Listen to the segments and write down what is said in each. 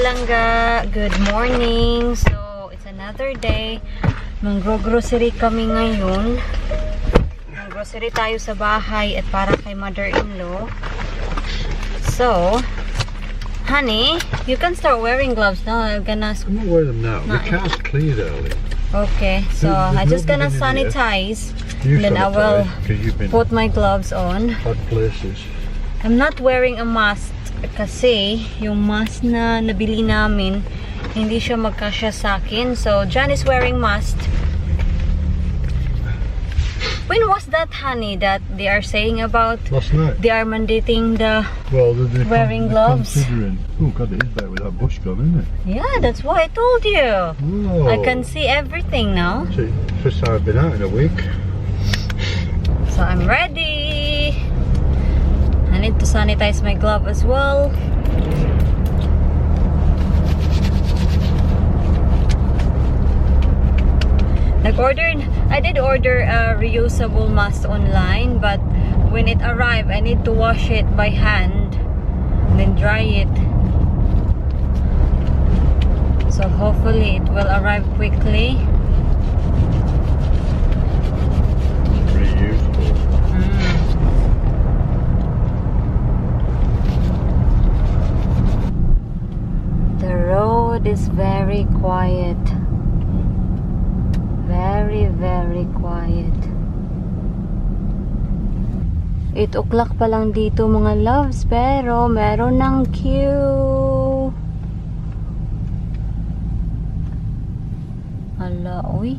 palangga! Good morning! So, it's another day. Mag-grocery kami ngayon. Mag-grocery tayo sa bahay at para kay mother-in-law. So, honey, you can start wearing gloves now. I'm not wearing them now. The car's cleared early. Okay, so I'm just gonna sanitize. Then I will put my gloves on. Bad places. I'm not wearing a mask kasi yung mask na nabili namin hindi siya magkasya sa akin. So John is wearing mask. When was that, honey, that they are saying about? Last night. They are mandating the wearing gloves. Oh God, it is better with that bush gone, isn't it? Yeah, that's why I told you. Oh. I can see everything now. See, first time I've been out in a week. So I'm ready. I need to sanitize my glove as well. I did order a reusable mask online, but when it arrived, I need to wash it by hand and then dry it. So hopefully it will arrive quickly. Reusable. The road is very quiet. Very, very quiet. 8 o'clock pa lang dito mga loves, pero meron ng queue. Hala, uy.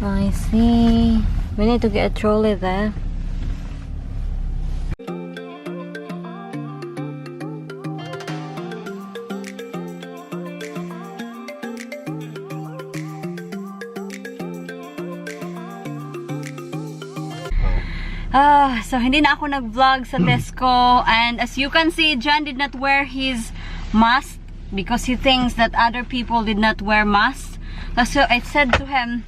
I see. We need to get a trolley there. So hindi na ako nag-vlog sa Tesco, and as you can see, John did not wear his mask because he thinks that other people did not wear masks. So I said to him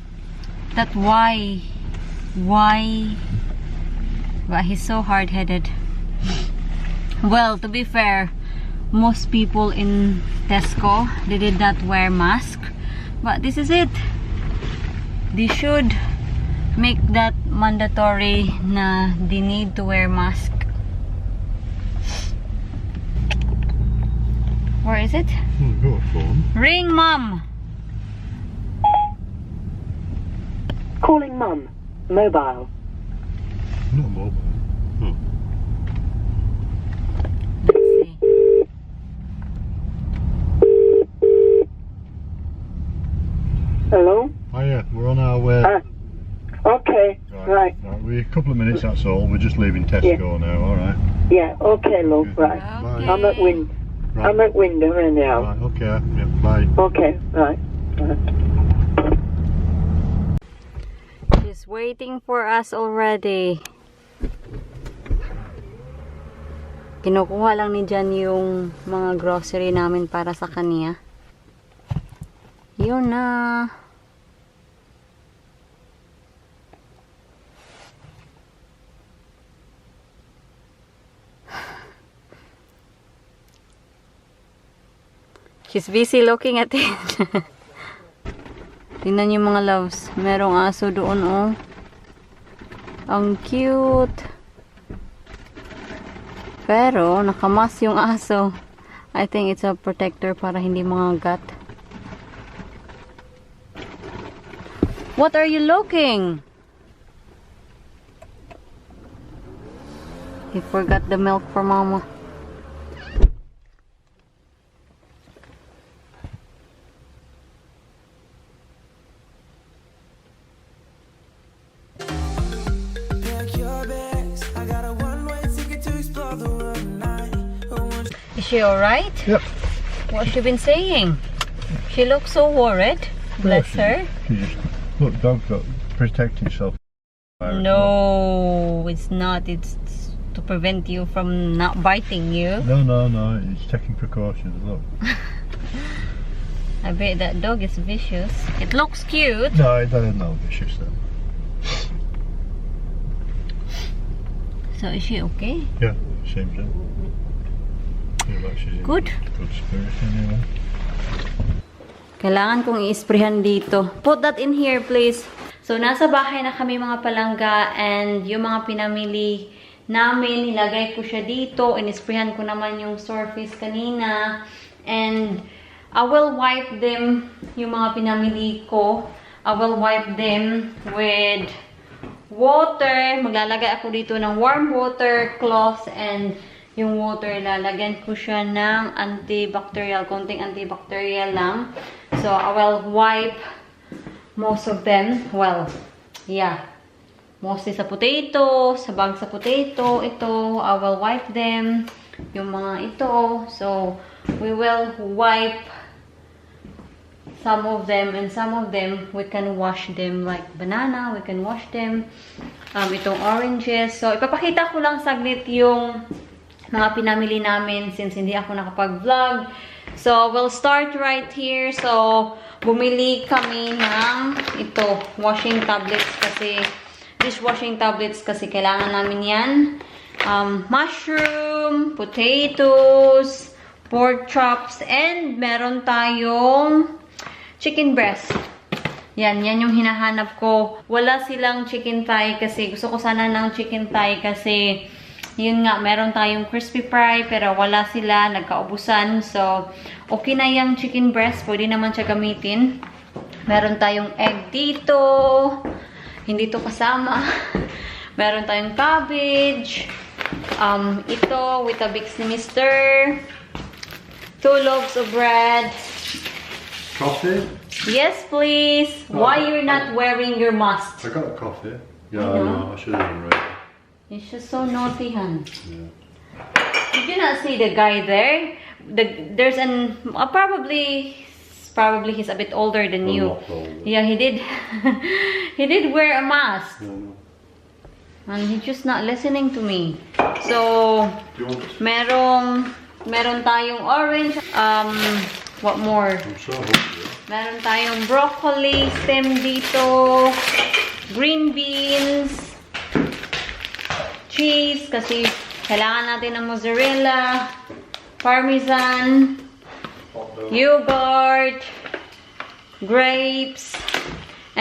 that why? But he's so hard-headed. Well, to be fair, most people in Tesco, they did not wear mask, but this is it. They should make that mandatory na they need to wear mask. Where is it? Got a phone. Ring mom. Calling mum. Mobile. Not mobile. Let's see. Hello? Oh yeah, we're on our way. Okay, right. We're a couple of minutes, that's all. We're just leaving Tesco now, alright. Yeah, okay, love, right. Okay. I'm at Windsor now. Right, okay, yeah, bye. Okay, right. She's waiting for us already. Kinukuha lang ni Jan yung mga grocery namin para sa kanya. Yun na. She's busy looking at it. Tingnan niyo mga loves. Merong aso doon, oh. Ang cute. Pero, nakamas yung aso. I think it's a protector para hindi mga gat. What are you looking? He forgot the milk for mama. Is she alright? Yep. What's she been saying? She looks so worried. Bless her. She just, look, dog's got to protect himself. No, it's not. It's to prevent you from not biting you. No, it's taking precautions, look. I bet that dog is vicious. It looks cute. No, it doesn't know vicious though. So is she okay? Yeah, seems so. Feel like she's in Good. good spirit anyway. Kailangan kong i-sprayhan dito. Put that in here, please. So, nasa bahay na kami mga palangga and yung mga pinamili namin, nilagay ko siya dito. In-sprayhan ko naman yung surface kanina. And I will wipe them, yung mga pinamili ko. I will wipe them with water. Maglalagay ako dito ng warm water, cloth, and yung water, lalagyan ko siya ng antibacterial, konting antibacterial lang. So, I will wipe most of them. Well, yeah. Mostly sa potato, sa bag sa potato, ito, I will wipe them. Yung mga ito. So, we will wipe some of them, and some of them, we can wash them like banana, we can wash them. Itong oranges. So, ipapakita ko lang saglit yung mga pinamili namin since hindi ako nakapag-vlog. So, we'll start right here. So, bumili kami ng ito, washing tablets kasi, dishwashing tablets kasi kailangan namin yan. Mushroom, potatoes, pork chops, and meron tayong chicken breast. Yan yung hinahanap ko. Wala silang chicken thigh kasi gusto ko sana ng chicken thigh kasi yun nga, meron tayong crispy fry, pero wala sila, nagkaubusan. So, okay na yung chicken breast. Pwede naman siya gamitin. Meron tayong egg dito. Hindi to kasama. Meron tayong cabbage. Ito, with a big sinister. 2 loaves of bread. Coffee? Yes, please. Why you're not wearing your mask? I got a coffee. I Yeah, know. I should have done right. It's just so naughty, hun. Yeah. Did you not see the guy there? There's an probably he's a bit older than you. Not older. Yeah, he did. He did wear a mask, No. and he's just not listening to me. So, Do you want this? meron tayong orange. What more? I'm so hungry. Meron tayong broccoli stem dito, green beans, cheese kasi kailangan natin ng mozzarella, parmesan, yogurt, grapes.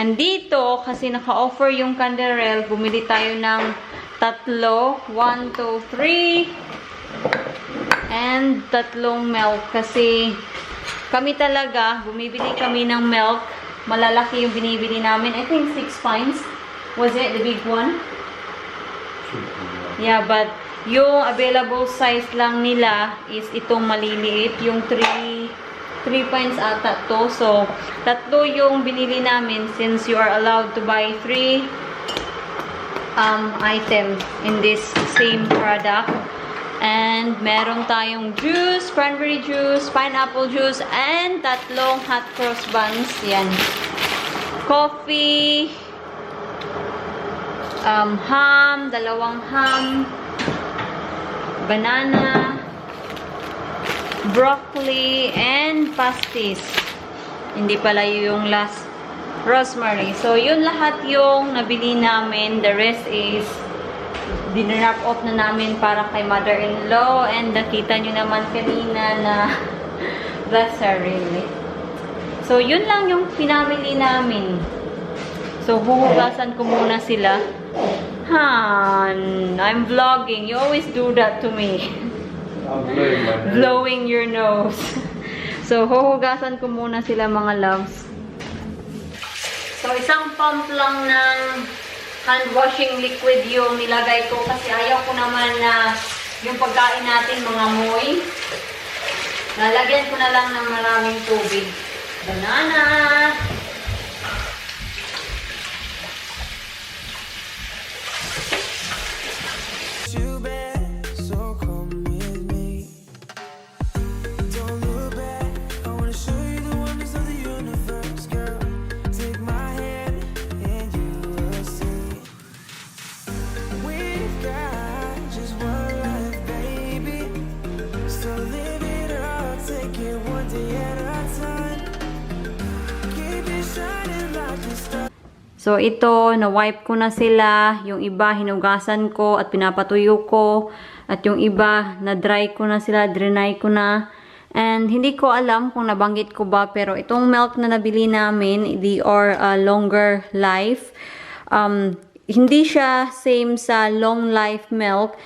And dito, kasi naka-offer yung Canderel, bumili tayo ng 3. 1, 2, 3. And 3 milk. Kasi kami talaga, bumibili kami ng milk. Malalaki yung binibili namin. I think 6 pints. Was it the big one? Yeah, but yung available size lang nila is itong maliliit. Yung 3 pints ata to. So, 3 yung binili namin since you are allowed to buy 3 items in this same product. And meron tayong juice, cranberry juice, pineapple juice, and 3 hot cross buns. Yan. Coffee, ham, 2 ham, banana, broccoli, and pastis. Hindi pala yung last, rosemary. So, yun lahat yung nabili namin. The rest is dinrap off na namin para kay mother-in-law. And nakita nyo naman kanina na bless her really. So, yun lang yung pinamili namin. So, huhugasan ko muna sila. Han, I'm vlogging. You always do that to me. I'm blowing my head. Blowing your nose. So, huhugasan ko muna sila mga loves. So, isang pump lang ng hand washing liquid yung nilagay ko kasi ayaw ko naman na yung pagkain natin mga moy. Lalagyan ko na lang ng maraming tubig. Banana. So, ito, na-wipe ko na sila. Yung iba, hinugasan ko at pinapatuyo ko. At yung iba, na-dry ko na sila, drenay ko na. And hindi ko alam kung nabanggit ko ba, pero itong milk na nabili namin, they are longer life. Hindi siya same sa long life milk.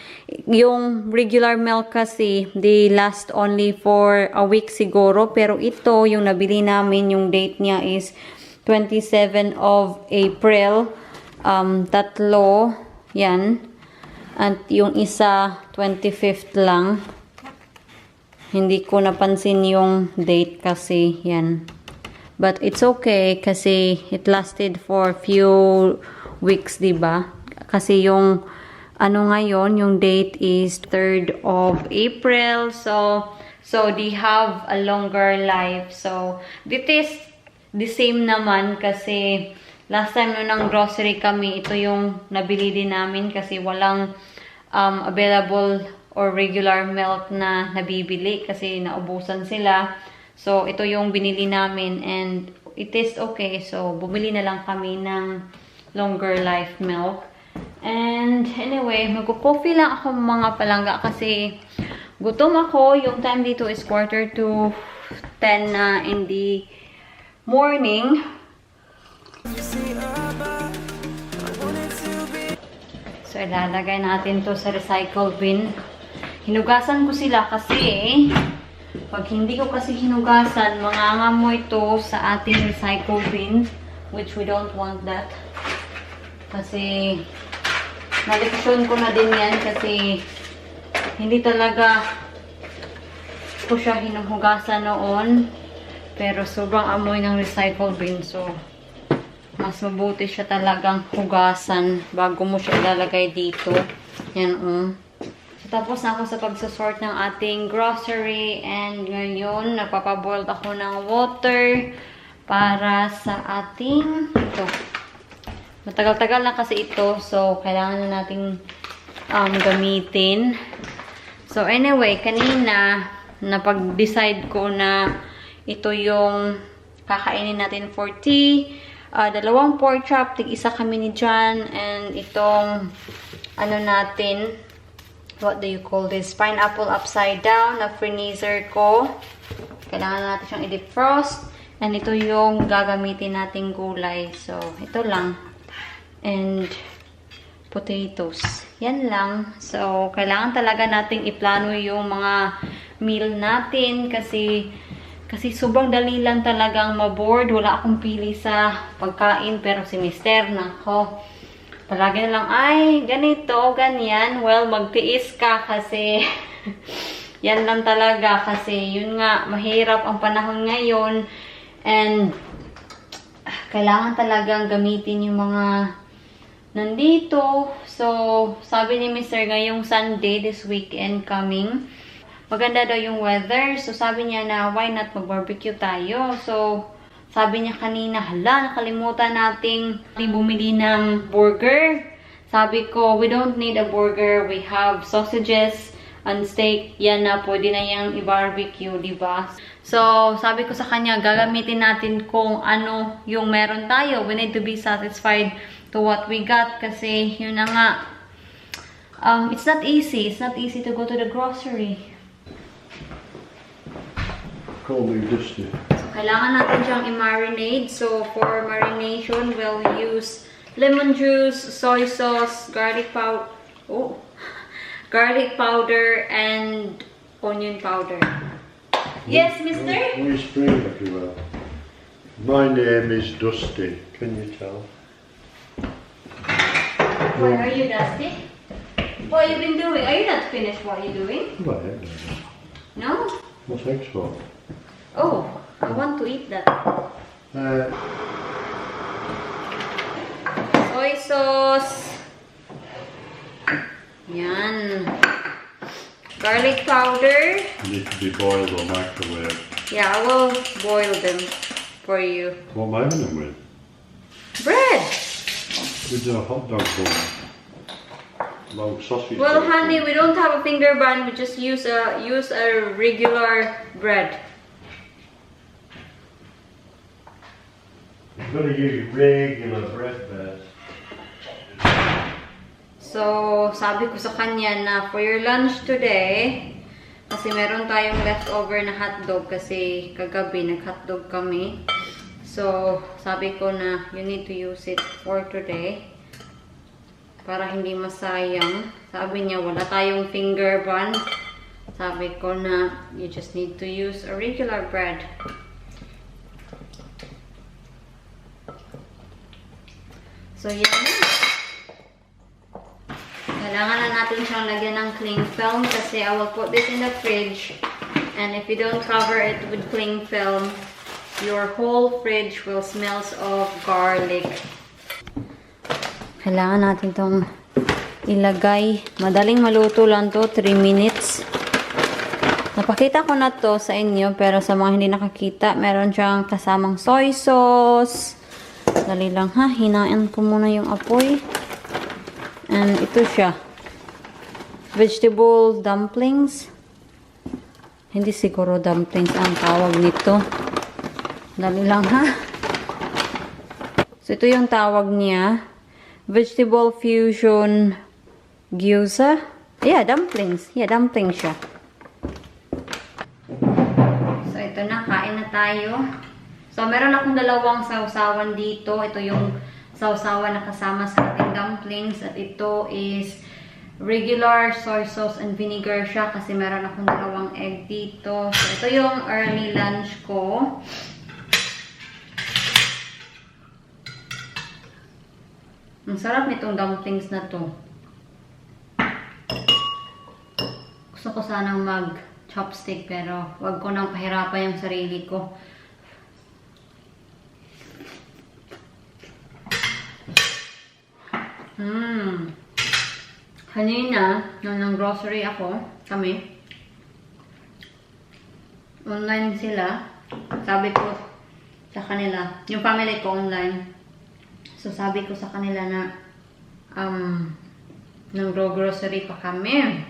Yung regular milk kasi, they last only for a week siguro. Pero ito, yung nabili namin, yung date niya is 27 of April. Tatlo, yan. At yung isa, 25th lang. Hindi ko napansin yung date kasi, yan. But it's okay kasi it lasted for few weeks, diba? Kasi yung ano ngayon, yung date is 3rd of April. So they have a longer life. So this is the same naman kasi last time nung nang grocery kami, ito yung nabili din namin kasi walang available or regular milk na nabibili kasi naubusan sila. So ito yung binili namin and it is okay. So bumili na lang kami ng longer life milk. And anyway, magko-coffee lang ako mga palangga kasi gutom ako. Yung time dito is 9:45 na in the morning. So ilalagay natin to sa recycle bin. Hinugasan ko sila kasi pag hindi ko kasi hinugasan, mangangamoy ito sa ating recycle bin, which we don't want that. Kasi naleksyon ko na din yan kasi hindi talaga ko siya hinuhugasan noon. Pero sobrang amoy ng recycle bin. So, mas mabuti siya talagang hugasan bago mo siya ilalagay dito. Yan So, tapos na ako sa pagsasort ng ating grocery. And ngayon, nagpapaboil ako ng water para sa ating ito. Matagal-tagal na kasi ito. So, kailangan na nating gamitin. So, anyway, kanina, napag-decide ko na ito yung kakainin natin for tea. 2 pork chop, tig-isa kami ni John. And itong, ano natin, what do you call this? Pineapple upside down na freezer ko. Kailangan natin siyang i-defrost. And ito yung gagamitin nating gulay. So, ito lang. And potatoes. Yan lang. So, kailangan talaga nating iplano yung mga meal natin kasi sobrang dali lang talagang maboard. Wala akong pili sa pagkain. Pero si Mister, nako, palagi na lang, ay, ganito, ganyan. Well, magtiis ka kasi yan lang talaga. Kasi yun nga, mahirap ang panahon ngayon. And kailangan talagang gamitin yung mga nandito. So, sabi ni Mr. ngayong Sunday, this weekend coming, maganda daw yung weather. So, sabi niya na, why not mag-barbecue tayo? So, sabi niya kanina, hala, nakalimutan nating bumili ng burger. Sabi ko, we don't need a burger. We have sausages and steak. Yan na, pwede na yung i-barbecue, diba? So, sabi ko sa kanya, gagamitin natin kung ano yung meron tayo. We need to be satisfied to what we got kasi yun na nga. It's not easy. It's not easy to go to the grocery. Call me Dusty. So, kailangan natin siyang i-marinate. So, for marination, we'll use lemon juice, soy sauce, garlic powder, and onion powder. Yes, mister? Will you scream if you will? My name is Dusty. Can you tell? Why are you Dusty? What have you been doing? Are you not finished what you're doing? Well, No? what's eggs for? Oh, I want to eat that. Soy sauce. Yan. Garlic powder. Need to be boiled or microwave. Yeah, I will boil them for you. What am I having them with? Bread. With a hot dog bun. Long sausage. Well, dog honey, bun. we don't have a finger bun. We just use a regular bread. I'm going to use regular breakfast. So, sabi ko sa kanya na for your lunch today, kasi meron tayong leftover na hotdog kasi kagabi nag-hotdog kami. So, sabi ko na you need to use it for today para hindi masayang. Sabi niya wala tayong finger bun. Sabi ko na you just need to use a regular bread. So, yan na. Kailangan na natin siyang lagyan ng cling film kasi I will put this in the fridge. And if you don't cover it with cling film, your whole fridge will smells of garlic. Kailangan natin itong ilagay. Madaling maluto lang to, 3 minutes. Napakita ko na to sa inyo, pero sa mga hindi nakakita, meron siyang kasamang soy sauce. Dali lang ha, hinain ko muna yung apoy. And ito siya. Vegetable dumplings. Hindi siguro dumplings ang tawag nito. Dali lang ha. So ito yung tawag niya. Vegetable fusion gyoza. Yeah, dumplings. Yeah, dumplings siya. So ito na, kain na tayo. So meron akong dalawang sausawan dito. Ito yung sausawan na kasama sa ating dumplings. At ito is regular soy sauce and vinegar siya kasi meron akong dalawang egg dito. So ito yung early lunch ko. Ang sarap nitong dumplings na to. Gusto ko sanang mag-chopstick pero wag ko nang pahirapan yung sarili ko. Kanina, nung grocery kami, online sila. Sabi ko sa kanila, yung family ko online. So, sabi ko sa kanila na nag-grocery pa kami.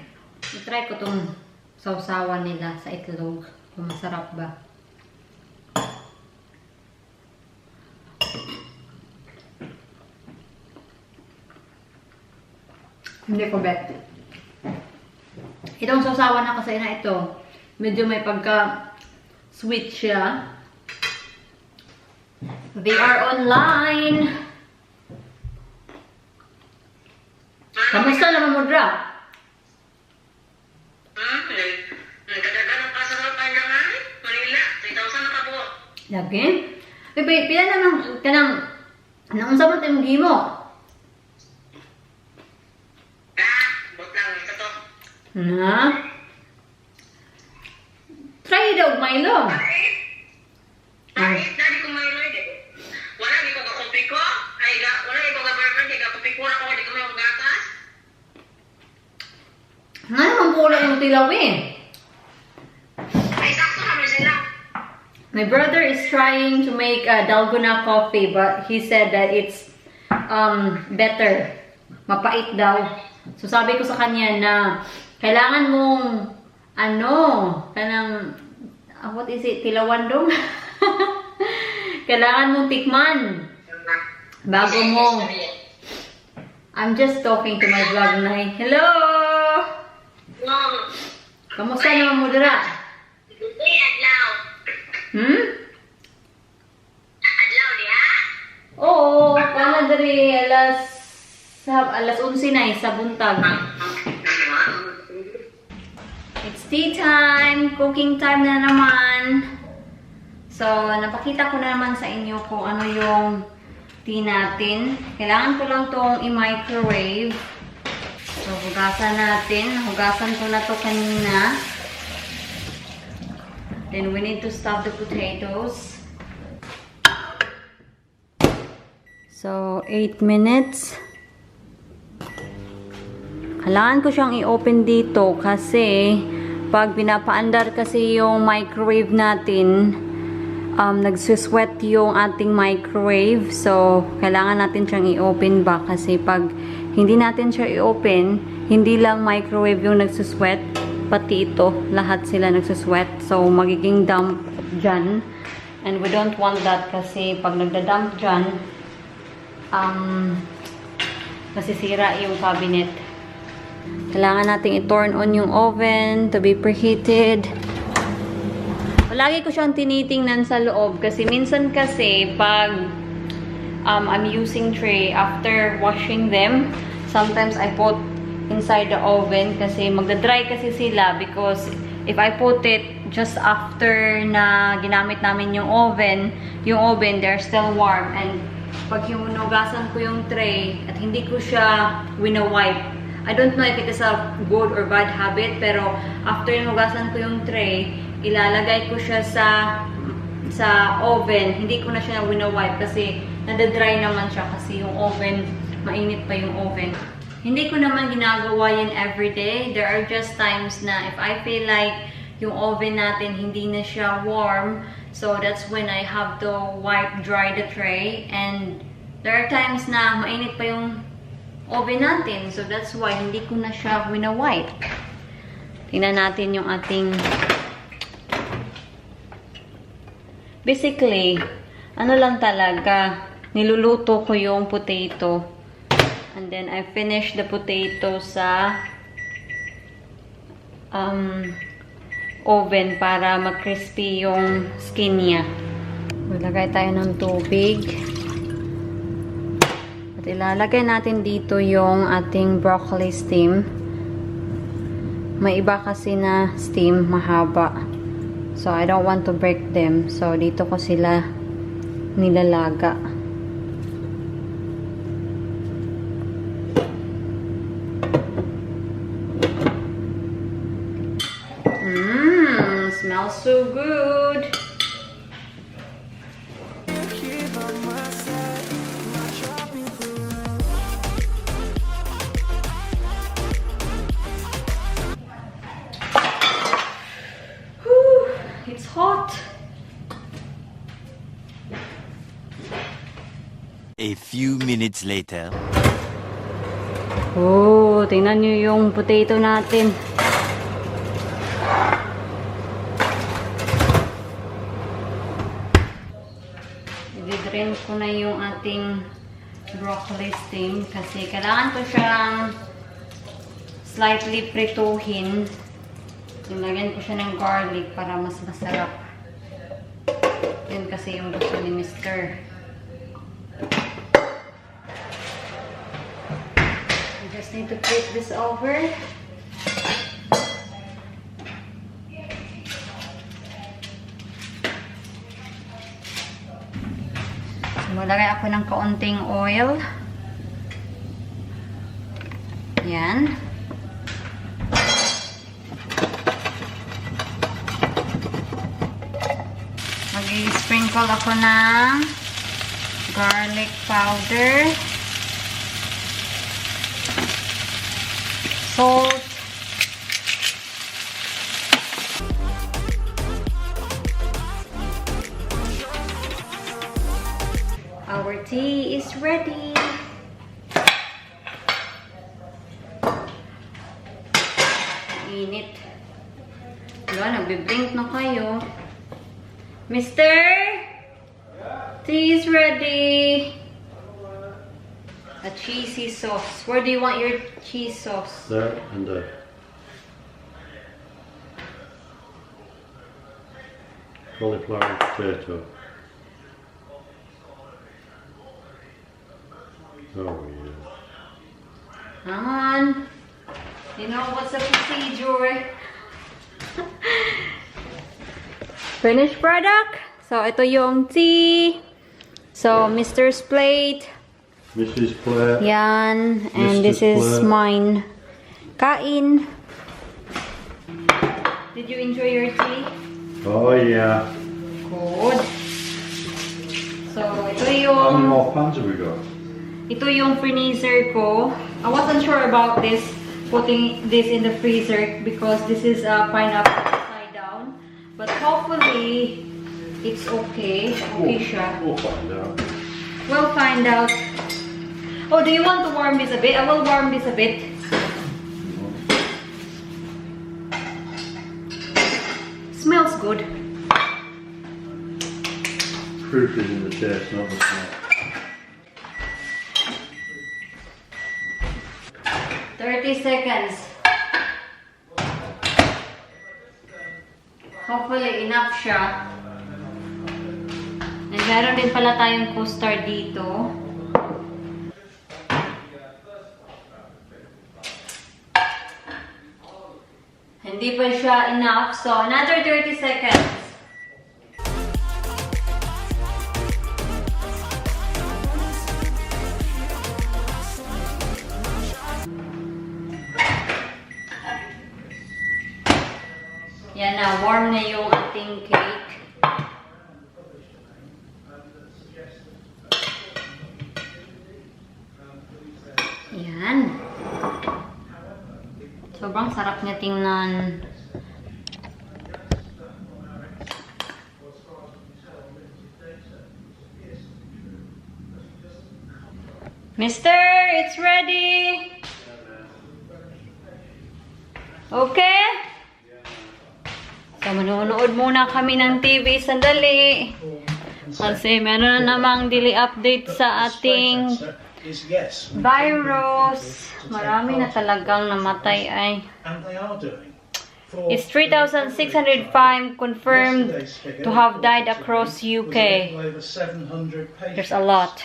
I-try ko tong sausawan nila sa itlog. Kung masarap ba. Hindi ko bet. Itong sausawan na kasi na ito, medyo may pagka-sweet siya. They are online. Kamusta naman mo, Dra? Nagkadaganong ka sa mga pandangan, Manila, 3,000 na kabuo. Lagi? Pila naman kanang unsa man tayong gimo? Butang ito to. Na? Try daw Milo. Bakit? Dali ko may Lloyd eh. Wala, di ko kakumpi ko. Wala, di ko ka-burger, di ka kumpi ko na ko, di ko may gatas. Nga naman pula yung tilaw eh. Ay, sakto kami sila. My brother is trying to make dalgona coffee, but he said that it's better. Mapait daw. So sabi ko sa kanya na kailangan mong what is it? Tilawan dong? Kailangan mong tikman bago mo. I'm just talking to my vlog na. Hello! Kamusta naman mo dira? Adlaw. Adlaw diha? Oo, paano dari alas 11 na sa buntag. It's tea time, cooking time na naman. So, napakita ko na naman sa inyo kung ano yung tea natin. Kailangan ko lang tong i-microwave. So, hugasan natin. Hugasan ko na to kanina. Then, we need to stuff the potatoes. So, 8 minutes. Kailangan ko siyang i-open dito kasi pag pinapaandar kasi yung microwave natin, nagsusweat yung ating microwave. So, kailangan natin siyang i-open ba kasi pag hindi natin siya i-open, hindi lang microwave yung nagsusweat, pati ito, lahat sila nagsusweat. So, magiging damp dyan. And we don't want that kasi pag nagda-dump dyan, masisira yung cabinet. Kailangan nating i-turn on yung oven to be preheated. Lagi ko siyang tinitingnan sa loob kasi minsan kasi pag I'm using tray after washing them, sometimes I put inside the oven kasi magda-dry kasi sila because if I put it just after na ginamit namin yung oven, they're still warm. And pag hinugasan ko yung tray at hindi ko siya wina-wipe, I don't know if it is a good or bad habit, pero after hinugasan ko yung tray, ilalagay ko siya sa oven. Hindi ko na siya wina-wipe kasi nadadry naman siya kasi yung oven, mainit pa yung oven. Hindi ko naman ginagawa yan everyday. There are just times na if I feel like yung oven natin hindi na siya warm, so that's when I have to wipe dry the tray. And there are times na mainit pa yung oven natin, so that's why hindi ko na siya wina-wipe. Tingnan natin yung ating... Basically, ano lang talaga, niluluto ko yung potato. And then I finish the potato sa oven para mag-crispy yung skin niya. Maglagay tayo ng tubig. At ilalagay natin dito yung ating broccoli steam. May iba kasi na steam mahaba. So I don't want to break them. So dito ko sila nilalaga. Smells so good. Whew, it's hot. A few minutes later. Oh, tingnan nyo yung potato natin. I-drain ko na yung ating broccoli steam kasi kailangan ko siyang slightly prituhin. Nilagyan ko siya ng garlic para mas masarap. Yun kasi yung gusto ni Mr. I just need to flip this over. Maglagay ako ng kaunting oil. Yan. Mag-sprinkle ako ng garlic powder, salt, our tea is ready. Init. Wala, nagbe-blink na kayo. Mister? Tea is ready. A cheesy sauce. Where do you want your cheese sauce? There and there. Cauliflower potato. Oh yeah. Come on. You know what's the procedure? Finished product. So, ito yung tea. So, Mr's plate. Mrs. Plate. Yan. And Mr. this is Plate. mine. Kain. Did you enjoy your tea? Oh yeah. Good. So, ito How many yung... more pans have we got? Ito yung freezer ko. I wasn't sure about this, putting this in the freezer because this is pineapple upside down. But hopefully, it's okay. Okay siya. We'll find out. We'll find out. Oh, do you want to warm this a bit? I will warm this a bit. Smells good. proof is in the taste, not the smell. 30 seconds. Hopefully, enough siya. And meron din pala tayong co-star dito. Hindi pa siya enough. So, another 30 seconds. Yan na, warm na yung ating cake. Yan. Sobrang sarap niya tingnan. Mister, it's ready. Okay? So, manonood muna kami ng TV sandali. Kasi meron na namang daily update sa ating virus. Marami na talagang namatay ay. It's 3,605 confirmed to have died across UK. There's a lot.